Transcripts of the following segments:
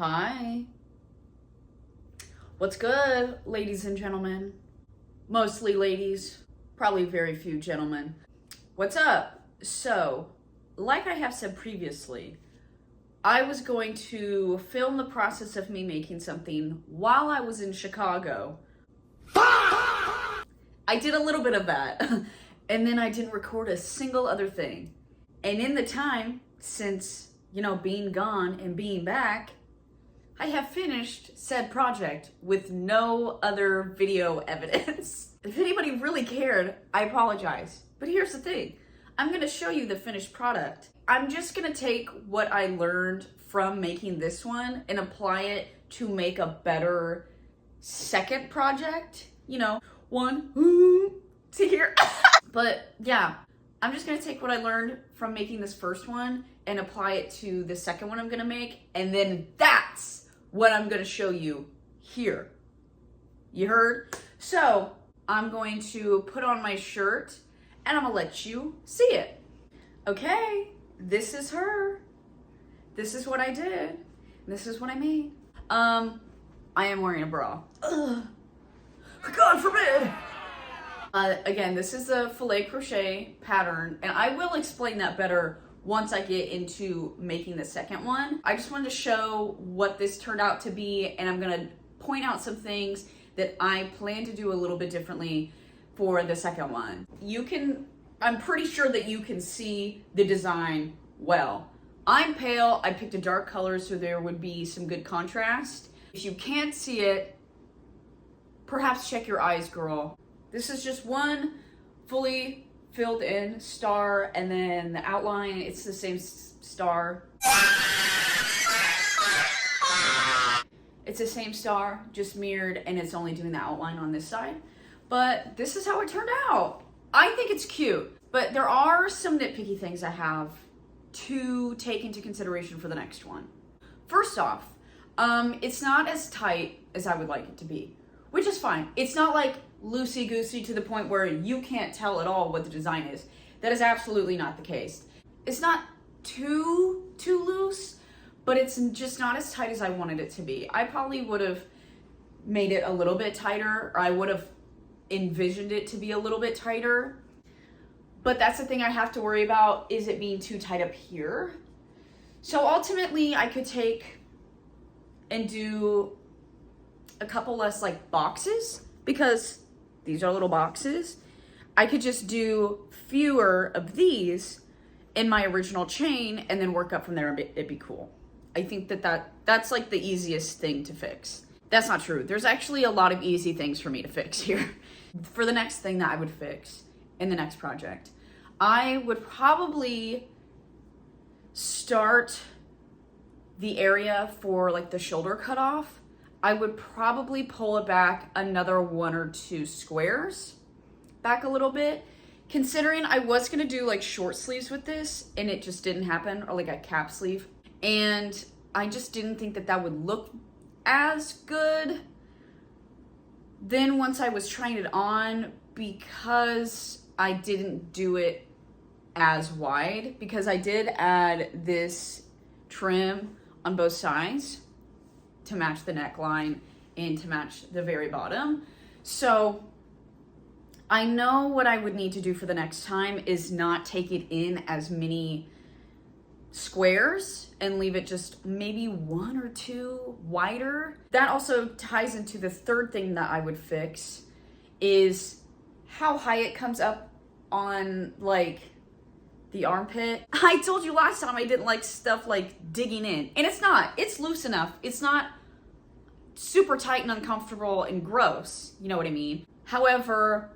Hi. What's good, ladies and gentlemen? Mostly ladies, probably very few gentlemen. What's up? So, like I have said previously, I was going to film the process of me making something while I was in Chicago. I did a little bit of that, and then I didn't record a single other thing. And in the time, since, being gone and being back, I have finished said project with no other video evidence. If anybody really cared, I apologize. But here's the thing. I'm going to show you the finished product. I'm just going to take what I learned from making this one and apply it to make a better second project. One to here. But yeah, I'm just going to take what I learned from making this first one and apply it to the second one I'm going to make. And then that's what I'm going to show you here. You heard? So I'm going to put on my shirt and I'm going to let you see it. Okay, this is her. This is what I did. This is what I made. I am wearing a bra. Ugh. God forbid. Again, this is a filet crochet pattern, and I will explain that better once I get into making the second one. I just wanted to show what this turned out to be, and I'm gonna point out some things that I plan to do a little bit differently for the second one. I'm pretty sure that you can see the design well. I'm pale, I picked a dark color so there would be some good contrast. If you can't see it, perhaps check your eyes, girl. This is just one fully filled in star, and then the outline, it's the same star. It's the same star, just mirrored, and it's only doing the outline on this side. But this is how it turned out. I think it's cute, but there are some nitpicky things I have to take into consideration for the next one. First off, it's not as tight as I would like it to be, which is fine. It's not like loosey-goosey to the point where you can't tell at all what the design is. That is absolutely not the case. It's not too loose, but it's just not as tight as I wanted it to be. I probably would have made it a little bit tighter, or I would have envisioned it to be a little bit tighter. But that's the thing I have to worry about, is it being too tight up here. So ultimately I could take and do a couple less boxes, because these are little boxes. I could just do fewer of these in my original chain and then work up from there. It'd be cool. I think that's the easiest thing to fix. That's not true. There's actually a lot of easy things for me to fix here. For the next thing that I would fix in the next project, I would probably start the area for the shoulder cutoff. I would probably pull it back another 1 or 2 squares back a little bit, considering I was gonna do short sleeves with this and it just didn't happen, or a cap sleeve. And I just didn't think that would look as good. Then once I was trying it on, because I didn't do it as wide, because I did add this trim on both sides to match the neckline and to match the very bottom. So I know what I would need to do for the next time is not take it in as many squares and leave it just maybe 1 or 2 wider. That also ties into the third thing that I would fix, is how high it comes up on the armpit. I told you last time I didn't like stuff digging in, and it's not. It's loose enough. It's not super tight and uncomfortable and gross. You know what I mean? However,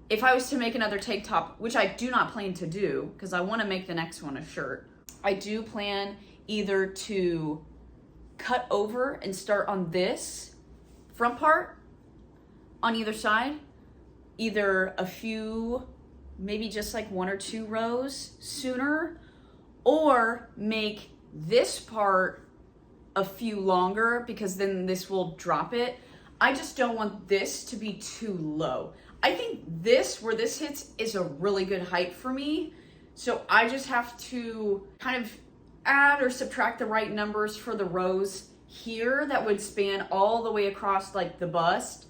if I was to make another tank top, which I do not plan to do because I want to make the next one a shirt, I do plan either to cut over and start on this front part on either side, either a few, maybe just 1 or 2 rows sooner, or make this part a few longer, because then this will drop it. I just don't want this to be too low. I think this, where this hits, is a really good height for me. So I just have to kind of add or subtract the right numbers for the rows here that would span all the way across like the bust,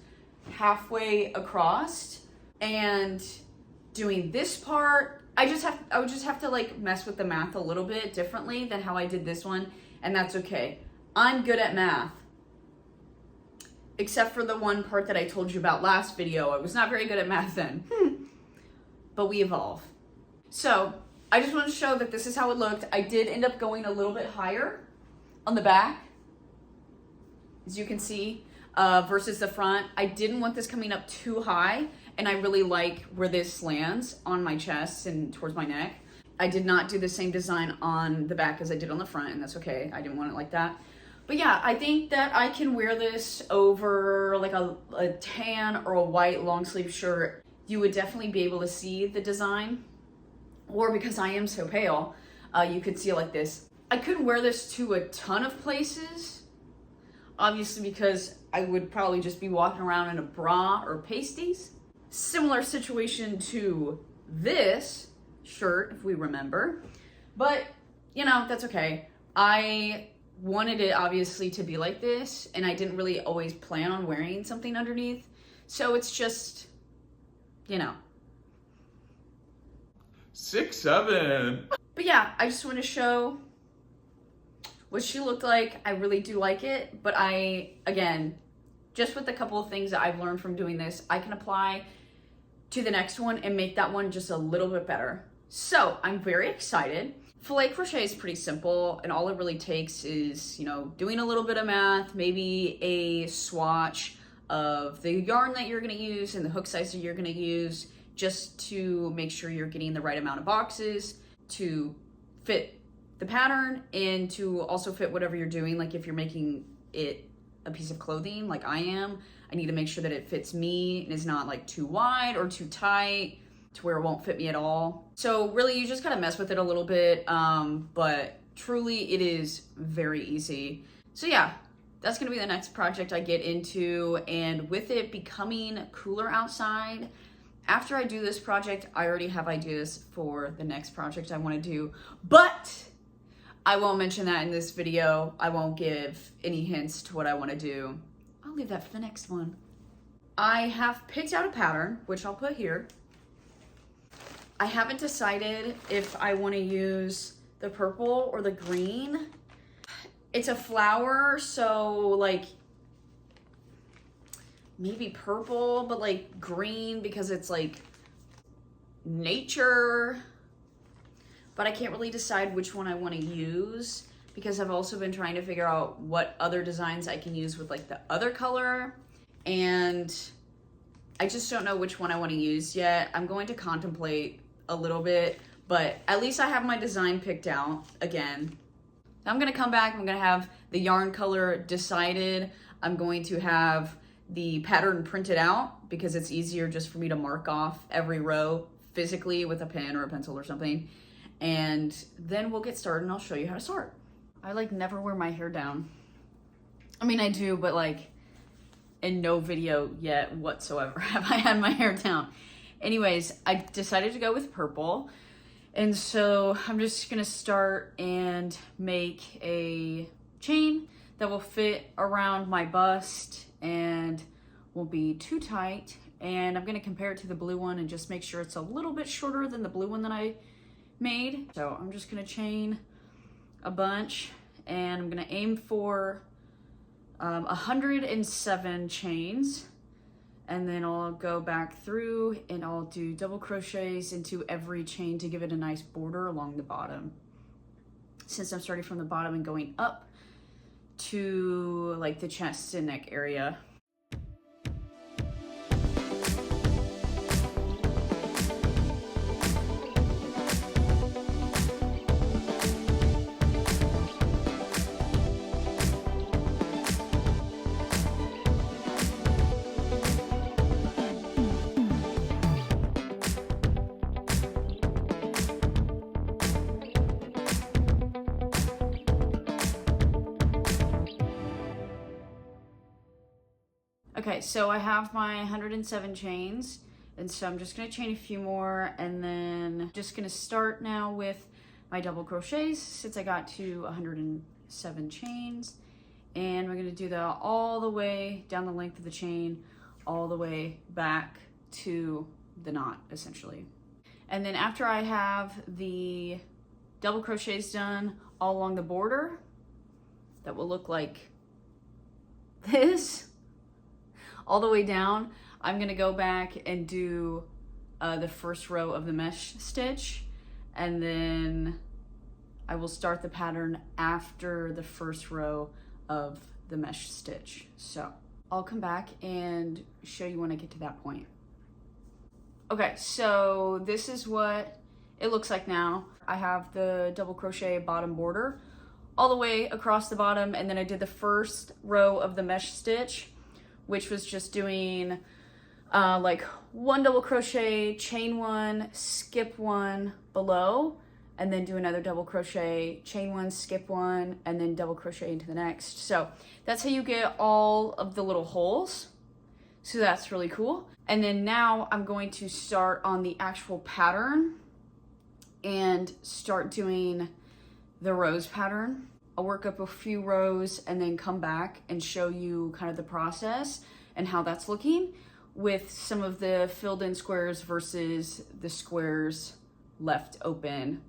halfway across, and doing this part, I would just have to like mess with the math a little bit differently than how I did this one, and that's okay. I'm good at math. Except for the one part that I told you about last video. I was not very good at math then. But we evolve. So, I just wanted to show that this is how it looked. I did end up going a little bit higher on the back, as you can see, versus the front. I didn't want this coming up too high, and I really like where this lands on my chest and towards my neck. I did not do the same design on the back as I did on the front, and that's okay. I didn't want it like that. But yeah, I think that I can wear this over like a tan or a white long sleeve shirt. You would definitely be able to see the design. Or because I am so pale, you could see it like this. I couldn't wear this to a ton of places, obviously because I would probably just be walking around in a bra or pasties. Similar situation to this shirt, if we remember. But, you know, that's okay. I wanted it obviously to be like this, and I didn't really always plan on wearing something underneath. So it's just, you know. 6, 7. But yeah, I just want to show what she looked like. I really do like it, but again, just with a couple of things that I've learned from doing this, I can apply to the next one and make that one just a little bit better. So I'm very excited. Filet crochet is pretty simple, and all it really takes is, you know, doing a little bit of math, maybe a swatch of the yarn that you're gonna use and the hook size that you're gonna use, just to make sure you're getting the right amount of boxes to fit the pattern and to also fit whatever you're doing. Like if you're making it a piece of clothing like I am, I need to make sure that it fits me and is not like too wide or too tight to where it won't fit me at all. So really you just gotta mess with it a little bit, but truly it is very easy. So yeah, that's gonna be the next project I get into, and with it becoming cooler outside, after I do this project, I already have ideas for the next project I wanna do, but I won't mention that in this video. I won't give any hints to what I wanna do. I'll leave that for the next one. I have picked out a pattern, which I'll put here. I haven't decided if I want to use the purple or the green. It's a flower, so like maybe purple, but like green because it's like nature. But I can't really decide which one I want to use because I've also been trying to figure out what other designs I can use with like the other color, and I just don't know which one I want to use yet. I'm going to contemplate a little bit, but at least I have my design picked out again. I'm gonna come back, I'm gonna have the yarn color decided. I'm going to have the pattern printed out because it's easier just for me to mark off every row physically with a pen or a pencil or something. And then we'll get started and I'll show you how to sort. I like never wear my hair down. I mean, I do, but like in no video yet whatsoever have I had my hair down. Anyways, I decided to go with purple. And so I'm just gonna start and make a chain that will fit around my bust and won't be too tight. And I'm gonna compare it to the blue one and just make sure it's a little bit shorter than the blue one that I made. So I'm just gonna chain a bunch and I'm gonna aim for 107 chains. And then I'll go back through and I'll do double crochets into every chain to give it a nice border along the bottom. Since I'm starting from the bottom and going up to like the chest and neck area. Okay, so I have my 107 chains, and so I'm just gonna chain a few more, and then just gonna start now with my double crochets since I got to 107 chains, And we're gonna do that all the way down the length of the chain, all the way back to the knot, essentially. And then after I have the double crochets done all along the border, that will look like this, all the way down, I'm gonna go back and do the first row of the mesh stitch, and then I will start the pattern after the first row of the mesh stitch. So I'll come back and show you when I get to that point. Okay, so this is what it looks like now. I have the double crochet bottom border all the way across the bottom, and then I did the first row of the mesh stitch, which was just doing like one double crochet, chain one, skip one below, and then do another double crochet, chain one, skip one, and then double crochet into the next. So that's how you get all of the little holes. So that's really cool. And then now I'm going to start on the actual pattern and start doing the rose pattern. I'll work up a few rows and then come back and show you kind of the process and how that's looking with some of the filled in squares versus the squares left open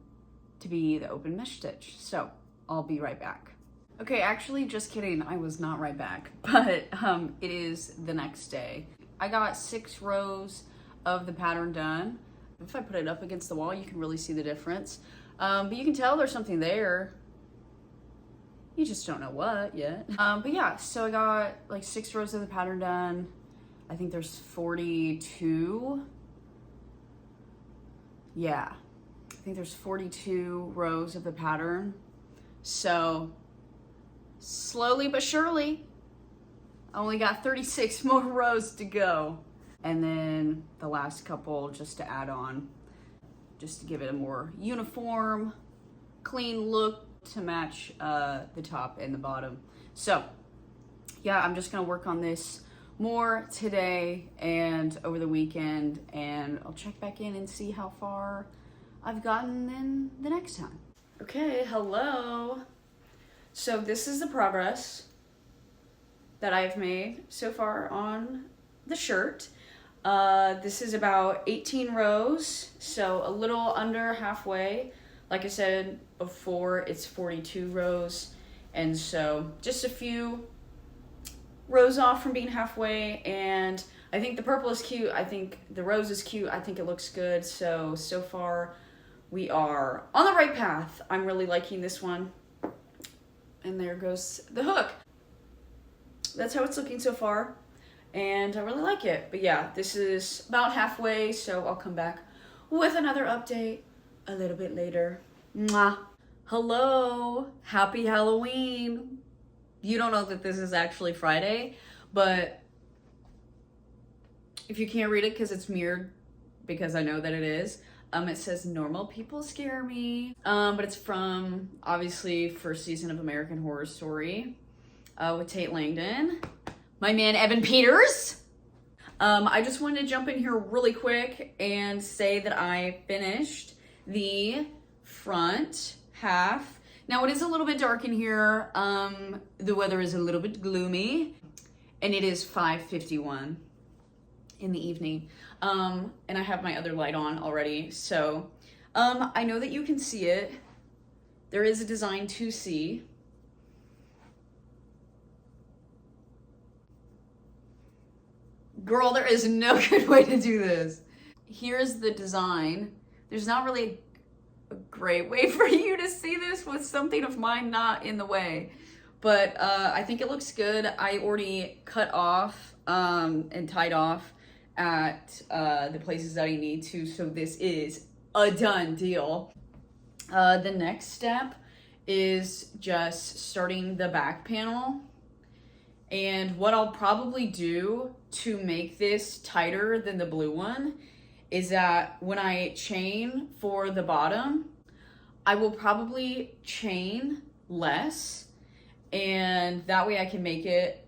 to be the open mesh stitch. So I'll be right back. Okay, actually, just kidding, I was not right back, but it is the next day. I got 6 rows of the pattern done. If I put it up against the wall, you can really see the difference. But you can tell there's something there. You just don't know what yet. But yeah, so I got like 6 rows of the pattern done. I think there's 42. Yeah, I think there's 42 rows of the pattern. So slowly but surely, I only got 36 more rows to go. And then the last couple just to add on, just to give it a more uniform, clean look to match the top and the bottom. So yeah, I'm just gonna work on this more today and over the weekend, and I'll check back in and see how far I've gotten then the next time. Okay, hello. So this is the progress that I've made so far on the shirt. This is about 18 rows, so a little under halfway. Like I said before, it's 42 rows, and so just a few rows off from being halfway. And I think the purple is cute, I think the rose is cute, I think it looks good. So far we are on the right path. I'm really liking this one. And there goes the hook. That's how it's looking so far, and I really like it. But yeah, this is about halfway, so I'll come back with another update a little bit later. Mwah. Hello, happy Halloween. You don't know that this is actually Friday, but if you can't read it because it's mirrored, because I know that it is, it says normal people scare me, but it's from obviously first season of American Horror Story with Tate Langdon, my man Evan Peters. I just wanted to jump in here really quick and say that I finished the front half. Now it is a little bit dark in here. The weather is a little bit gloomy, and it is 5:51 in the evening. And I have my other light on already. So I know that you can see it. There is a design to see. Girl, there is no good way to do this. Here's the design. There's not really a great way for you to see this with something of mine not in the way. But I think it looks good. I already cut off and tied off at the places that I need to, so this is a done deal. The next step is just starting the back panel, and what I'll probably do to make this tighter than the blue one is that when I chain for the bottom, I will probably chain less, and that way I can make it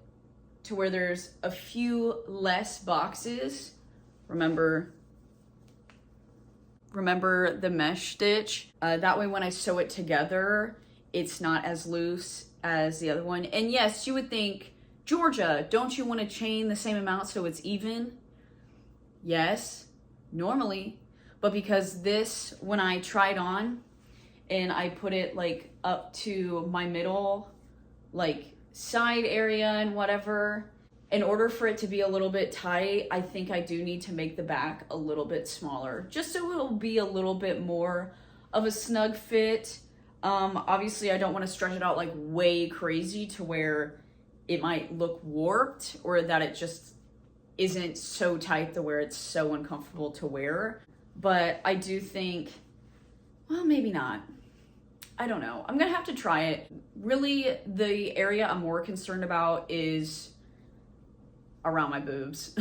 to where there's a few less boxes. Remember the mesh stitch? That way when I sew it together, it's not as loose as the other one. And yes, you would think, Georgia, don't you want to chain the same amount so it's even? Yes, normally. But because this, when I tried on and I put it like up to my middle, like side area and whatever, in order for it to be a little bit tight, I think I do need to make the back a little bit smaller, just so it'll be a little bit more of a snug fit. Obviously I don't want to stretch it out like way crazy to where it might look warped, or that it just isn't so tight to where it's so uncomfortable to wear. But I do think, well, maybe not. I don't know. I'm gonna have to try it. Really, the area I'm more concerned about is around my boobs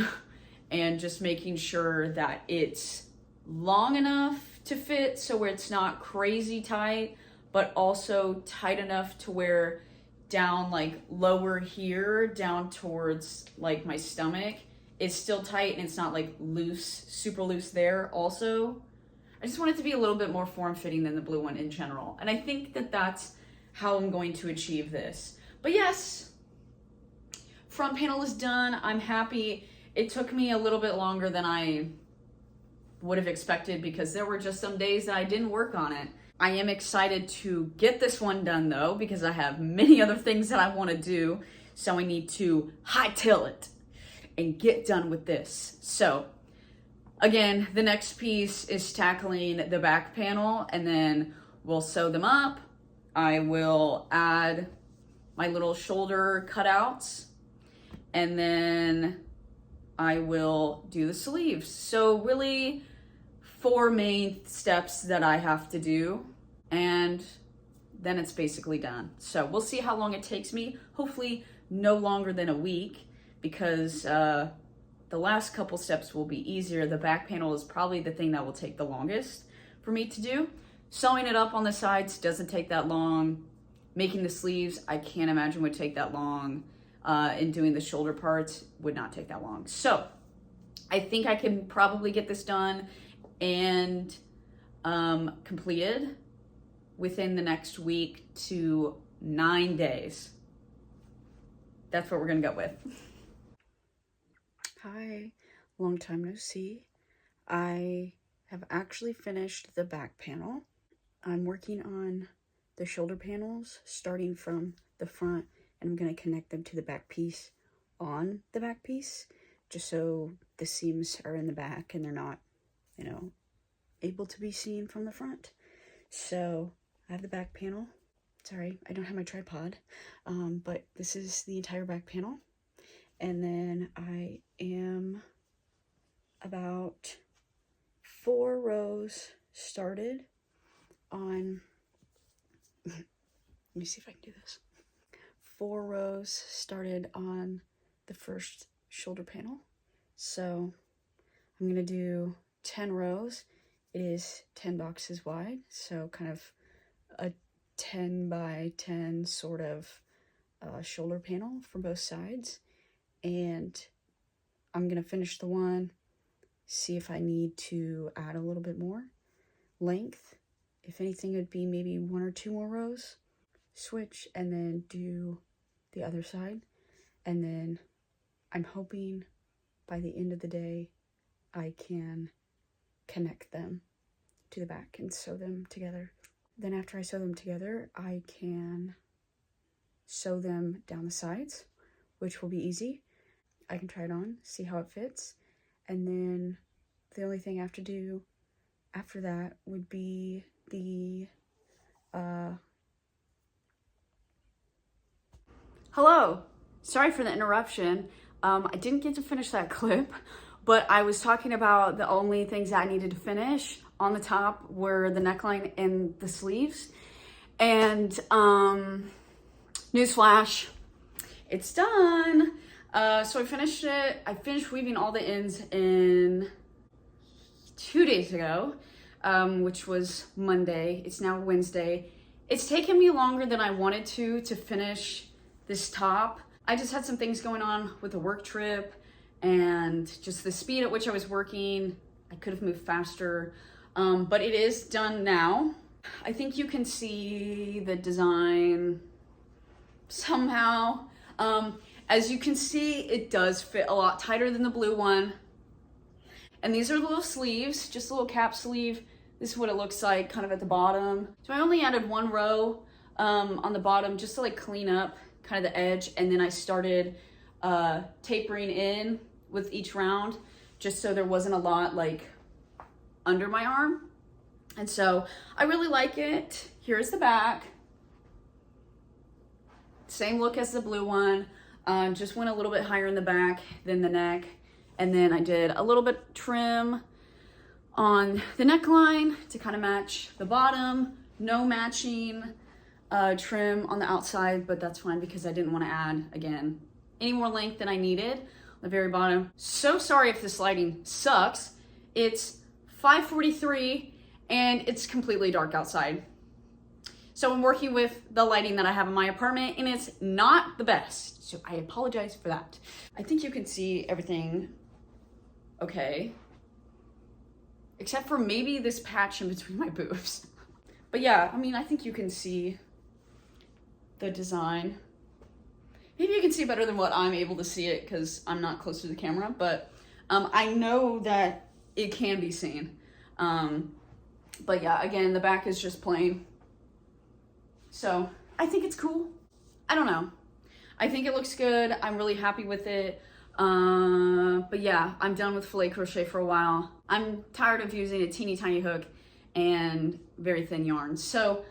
and just making sure that it's long enough to fit so where it's not crazy tight, but also tight enough to where down like lower here, down towards like my stomach, it's still tight and it's not like loose, super loose there also. I just want it to be a little bit more form-fitting than the blue one in general. And I think that that's how I'm going to achieve this. But yes, front panel is done. I'm happy. It took me a little bit longer than I would have expected because there were just some days that I didn't work on it. I am excited to get this one done though, because I have many other things that I want to do. So I need to hightail it and get done with this. So again, the next piece is tackling the back panel, and then we'll sew them up. I will add my little shoulder cutouts, and then I will do the sleeves. So really 4 main steps that I have to do, and then it's basically done. So we'll see how long it takes me. Hopefully no longer than a week, because the last couple steps will be easier. The back panel is probably the thing that will take the longest for me to do. Sewing it up on the sides doesn't take that long. Making the sleeves, I can't imagine would take that long. And doing the shoulder parts would not take that long. So I think I can probably get this done and completed within the next week to 9 days. That's what we're gonna go with. Hi, long time no see. I have actually finished the back panel. I'm working on the shoulder panels starting from the front, and I'm going to connect them to the back piece on the back piece, just so the seams are in the back and they're not, you know, able to be seen from the front. So I have the back panel. Sorry, I don't have my tripod, but this is the entire back panel. And then I am about 4 rows started on, let me see if I can do this. 4 rows started on the first shoulder panel. So I'm gonna do 10 rows. It is 10 boxes wide, so kind of a 10 by 10 sort of shoulder panel for both sides. And I'm gonna finish the one, see if I need to add a little bit more length. If anything, it would be maybe 1 or 2 more rows. Switch and then do the other side. And then I'm hoping by the end of the day, I can connect them to the back and sew them together. Then after I sew them together, I can sew them down the sides, which will be easy. I can try it on, see how it fits, and then the only thing I have to do after that would be the Hello, sorry for the interruption. I didn't get to finish that clip, but I was talking about the only things I needed to finish on the top were the neckline and the sleeves. And newsflash, it's done. So I finished it. I finished weaving all the ends in 2 days ago, which was Monday. It's now Wednesday. It's taken me longer than I wanted to finish this top. I just had some things going on with a work trip and just the speed at which I was working. I could have moved faster, but it is done now. I think you can see the design somehow. As you can see, it does fit a lot tighter than the blue one. And these are little sleeves, just a little cap sleeve. This is what it looks like kind of at the bottom. So I only added one row on the bottom just to like clean up kind of the edge. And then I started tapering in with each round just so there wasn't a lot like under my arm. And so I really like it. Here's the back. Same look as the blue one. Just went a little bit higher in the back than the neck. And then I did a little bit trim on the neckline to kind of match the bottom. No matching trim on the outside, but that's fine because I didn't want to add, again, any more length than I needed on the very bottom. So sorry if this lighting sucks. It's 5:43 and it's completely dark outside. So I'm working with the lighting that I have in my apartment and it's not the best. So I apologize for that. I think you can see everything okay. Except for maybe this patch in between my boobs. But yeah, I mean, I think you can see the design. Maybe you can see better than what I'm able to see it because I'm not close to the camera, but I know that it can be seen. But yeah, again, the back is just plain. So I think it's cool. I don't know. I think it looks good. I'm really happy with it. But yeah, I'm done with filet crochet for a while. I'm tired of using a teeny tiny hook and very thin yarn. So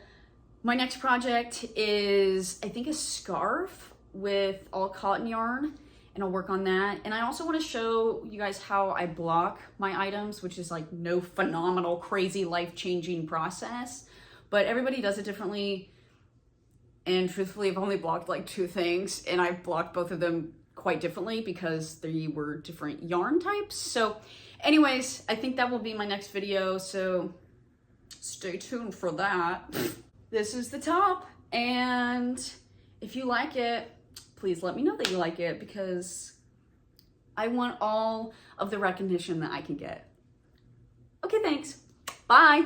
my next project is, I think, a scarf with all cotton yarn, and I'll work on that. And I also want to show you guys how I block my items, which is like no phenomenal, crazy, life-changing process, but everybody does it differently. And truthfully, I've only blocked like 2 things, and I blocked both of them quite differently because they were different yarn types. So anyways, I think that will be my next video, so stay tuned for that. This is the top, and if you like it, please let me know that you like it because I want all of the recognition that I can get. Okay, thanks. Bye.